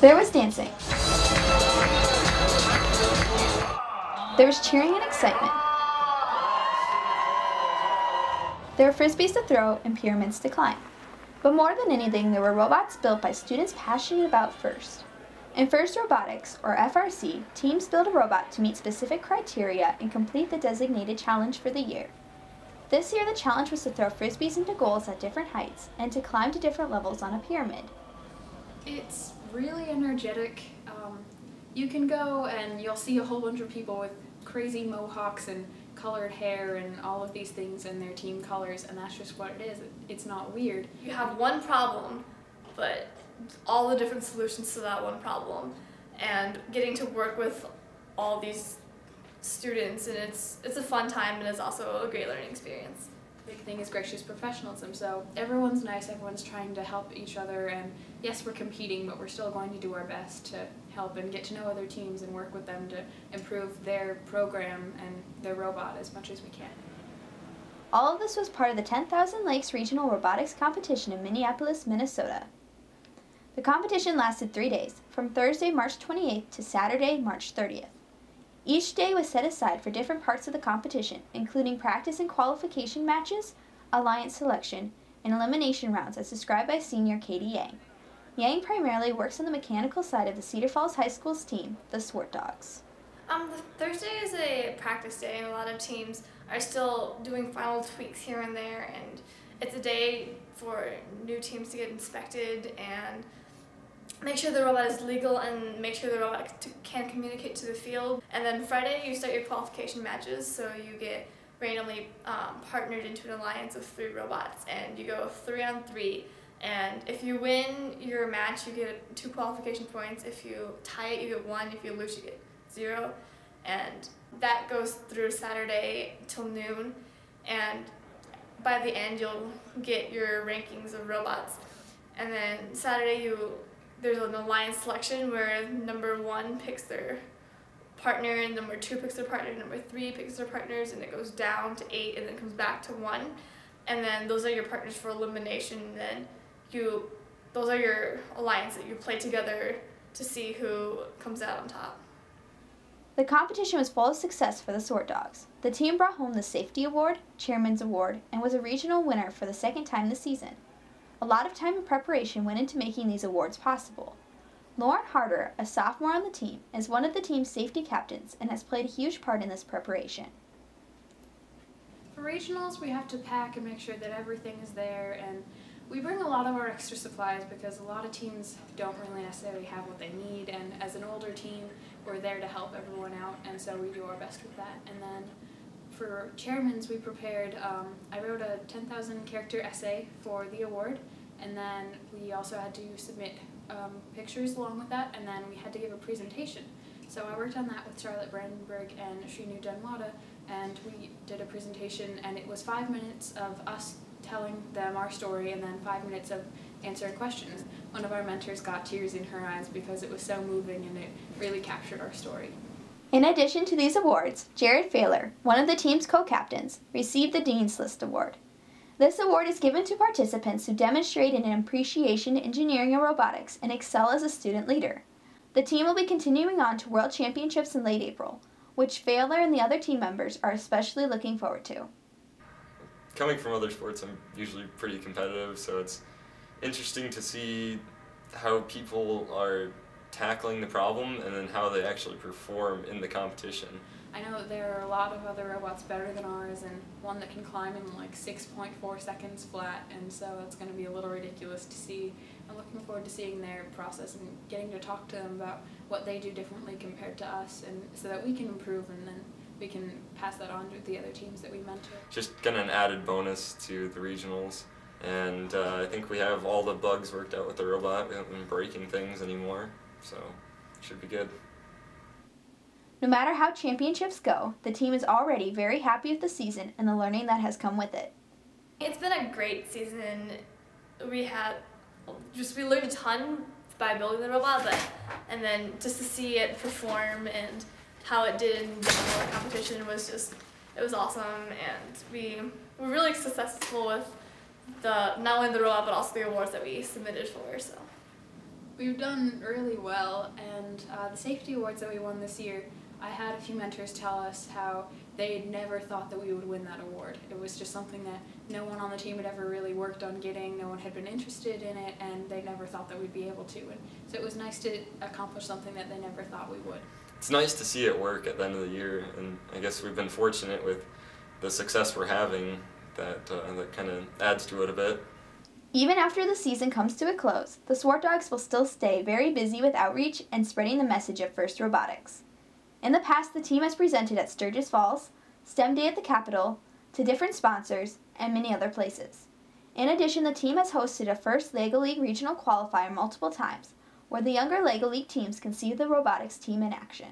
There was dancing. There was cheering and excitement. There were frisbees to throw and pyramids to climb. But more than anything, there were robots built by students passionate about FIRST. In FIRST Robotics, or FRC, teams build a robot to meet specific criteria and complete the designated challenge for the year. This year, the challenge was to throw frisbees into goals at different heights and to climb to different levels on a pyramid. It's really energetic. You can go and you'll see a whole bunch of people with crazy mohawks and colored hair and all of these things in their team colors, and that's just what it is. It's not weird. You have one problem, but all the different solutions to that one problem, and getting to work with all these students, and it's a fun time, and it's also a great learning experience. The big thing is gracious professionalism, so everyone's nice, everyone's trying to help each other, and yes, we're competing, but we're still going to do our best to help and get to know other teams and work with them to improve their program and their robot as much as we can. All of this was part of the 10,000 Lakes Regional Robotics Competition in Minneapolis, Minnesota. The competition lasted 3 days, from Thursday, March 28th to Saturday, March 30th. Each day was set aside for different parts of the competition, including practice and qualification matches, alliance selection, and elimination rounds as described by senior Katie Yang. Yang primarily works on the mechanical side of the Cedar Falls High School's team, the Swartdogs. Thursday is a practice day, and a lot of teams are still doing final tweaks here and there, and it's a day for new teams to get inspected and make sure the robot is legal and make sure the robot can communicate to the field. And then Friday you start your qualification matches, so you get randomly partnered into an alliance of 3 robots, and you go 3-on-3. And if you win your match, you get 2 qualification points. If you tie it, you get 1. If you lose, you get 0. And that goes through Saturday till noon. And by the end, you'll get your rankings of robots. And then Saturday, there's an alliance selection where number 1 picks their partner, and number 2 picks their partner, and number 3 picks their partners, and it goes down to 8, and then comes back to 1. And then those are your partners for elimination, and then those are your alliance that you play together to see who comes out on top. The competition was full of success for the Swartdogs. The team brought home the Safety Award, Chairman's Award, and was a regional winner for the 2nd time this season. A lot of time and preparation went into making these awards possible. Lauren Harder, a sophomore on the team, is one of the team's safety captains and has played a huge part in this preparation. For regionals, we have to pack and make sure that everything is there, and we bring a lot of our extra supplies because a lot of teams don't really necessarily have what they need, and as an older team, we're there to help everyone out, and so we do our best with that. And then for chairmans, we prepared, I wrote a 10,000 character essay for the award, and then we also had to submit pictures along with that, and then we had to give a presentation. So I worked on that with Charlotte Brandenburg and Shrinu Janwada, and we did a presentation, and it was 5 minutes of us telling them our story and then 5 minutes of answering questions. One of our mentors got tears in her eyes because it was so moving and it really captured our story. In addition to these awards, Jared Failer, one of the team's co-captains, received the Dean's List Award. This award is given to participants who demonstrate an appreciation in engineering and robotics and excel as a student leader. The team will be continuing on to World Championships in late April, which Failer and the other team members are especially looking forward to. Coming from other sports, I'm usually pretty competitive, so it's interesting to see how people are tackling the problem and then how they actually perform in the competition. I know that there are a lot of other robots better than ours, and one that can climb in like 6.4 seconds flat, and so it's going to be a little ridiculous to see. I'm looking forward to seeing their process and getting to talk to them about what they do differently compared to us, and so that we can improve and then we can pass that on to the other teams that we mentor. Just kind of an added bonus to the regionals, and I think we have all the bugs worked out with the robot. We haven't been breaking things anymore, so it should be good. No matter how championships go, the team is already very happy with the season and the learning that has come with it. It's been a great season. We learned a ton by building the robot, and then just to see it perform and how it did in the competition was awesome, and we were really successful with not only the robot but also the awards that we submitted for. So. We've done really well, and the safety awards that we won this year, I had a few mentors tell us how they never thought that we would win that award. It was just something that no one on the team had ever really worked on getting, no one had been interested in it, and they never thought that we'd be able to. And so it was nice to accomplish something that they never thought we would. It's nice to see it work at the end of the year, and I guess we've been fortunate with the success we're having that kind of adds to it a bit. Even after the season comes to a close, the Swartdogs will still stay very busy with outreach and spreading the message of FIRST Robotics. In the past, the team has presented at Sturgis Falls, STEM Day at the Capitol, to different sponsors, and many other places. In addition, the team has hosted a FIRST LEGO League regional qualifier multiple times, where the younger LEGO League teams can see the robotics team in action.